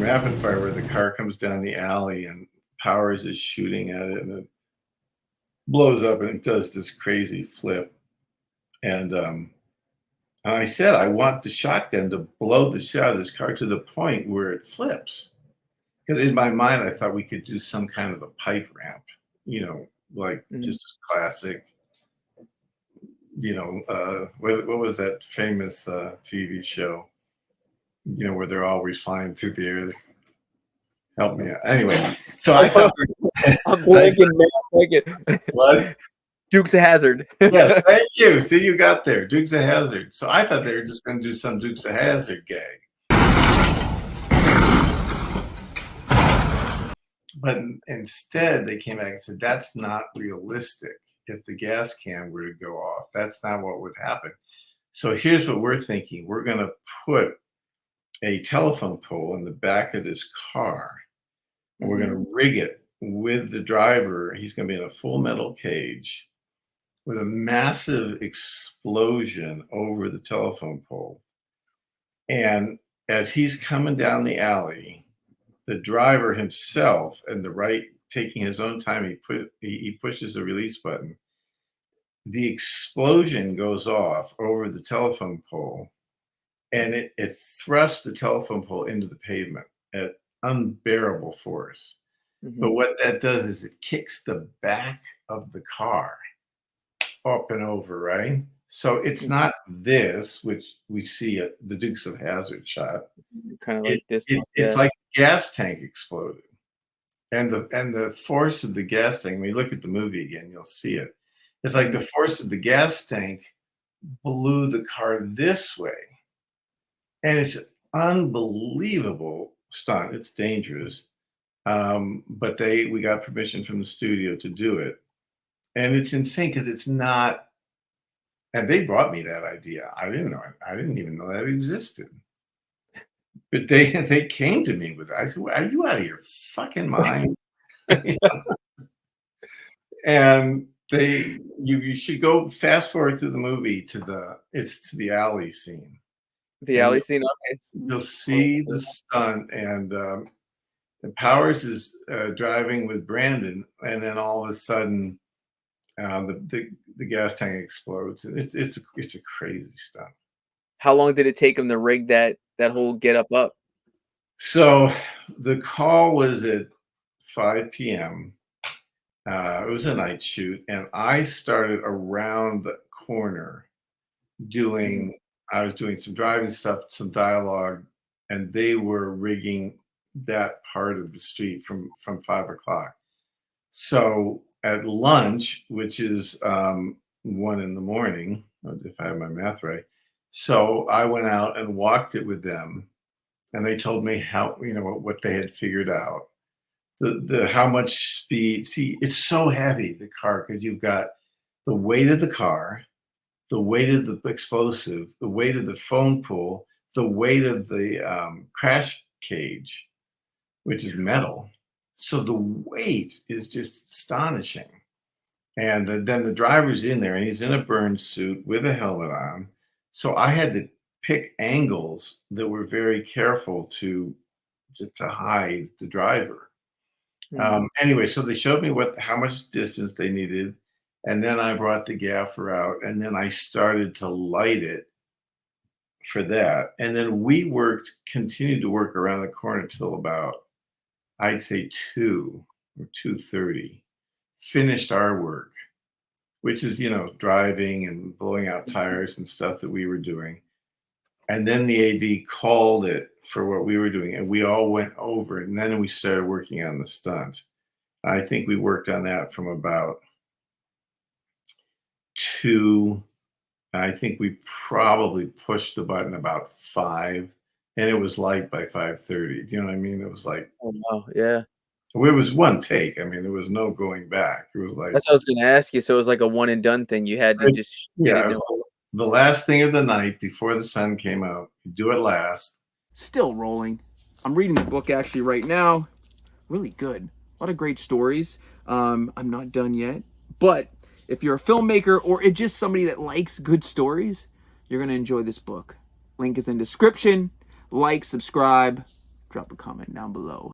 rapid fire where the car comes down the alley and Powers is shooting at it and it blows up and it does this crazy flip. And I said, I want the shotgun to blow the shit out of this car to the point where it flips. Because in my mind, I thought we could do some kind of a pipe ramp, like just a classic, what was that famous TV show, where they're always flying through the air. Help me out. Anyway, so I thought. I'm blanking, man. I'm blanking. What? Dukes of Hazzard. Yes, thank you. See, you got there. Dukes of Hazzard. So I thought they were just going to do some Dukes of Hazzard gag. But instead, they came back and said, that's not realistic. If the gas can were to go off, that's not what would happen. So here's what we're thinking. We're going to put a telephone pole in the back of this car. And we're going to rig it with the driver. He's going to be in a full metal cage with a massive explosion over the telephone pole. And as he's coming down the alley, the driver himself and the right, taking his own time, he pushes the release button. The explosion goes off over the telephone pole, and it thrusts the telephone pole into the pavement at unbearable force. But what that does is it kicks the back of the car up and over, right? So it's not this, which we see at the Dukes of Hazzard shot. Kind of like this. It's like a gas tank exploded. And the force of the gas tank, when you look at the movie again, you'll see it. It's like the force of the gas tank blew the car this way. And it's an unbelievable stunt. It's dangerous. But we got permission from the studio to do it. And it's insane because it's not, and they brought me that idea. I didn't know it. I didn't even know that existed. But they came to me with it. I said, well, are you out of your fucking mind? And you should go fast forward through the movie to the alley scene. The alley scene, okay. You'll see the stunt, and Powers is driving with Brandon, and then all of a sudden, the gas tank explodes. It's a crazy stunt. How long did it take him to rig that whole get up? So the call was at 5 p.m. It was a night shoot, and I started around the corner I was doing some driving stuff, some dialogue, and they were rigging that part of the street from 5 o'clock. So at lunch, which is 1 a.m, if I have my math right. So I went out and walked it with them, and they told me how, what they had figured out. The how much speed. See, it's so heavy, the car, because you've got the weight of the car, the weight of the explosive, the weight of the phone pole, the weight of the crash cage, which is metal. So the weight is just astonishing. And then the driver's in there, and he's in a burn suit with a helmet on. So I had to pick angles that were very careful to hide the driver. Anyway, so they showed me how much distance they needed, and then I brought the gaffer out, and then I started to light it for that. And then we continued to work around the corner till about, I'd say 2 or 2:30, finished our work, which is, driving and blowing out tires and stuff that we were doing. And then the AD called it for what we were doing, and we all went over, and then we started working on the stunt. I think we worked on that from about 2. I think we probably pushed the button about 5, and it was light by 5:30. Do you know what I mean? It was like, oh wow, yeah. It was one take. I mean, there was no going back. It was like, that's what I was going to ask you. So it was like a one and done thing. You had to just the last thing of the night before the sun came out. You do it last. Still rolling. I'm reading the book actually right now. Really good. A lot of great stories. I'm not done yet, but if you're a filmmaker or just somebody that likes good stories, you're going to enjoy this book. Link is in description. Like, subscribe. drop a comment down below.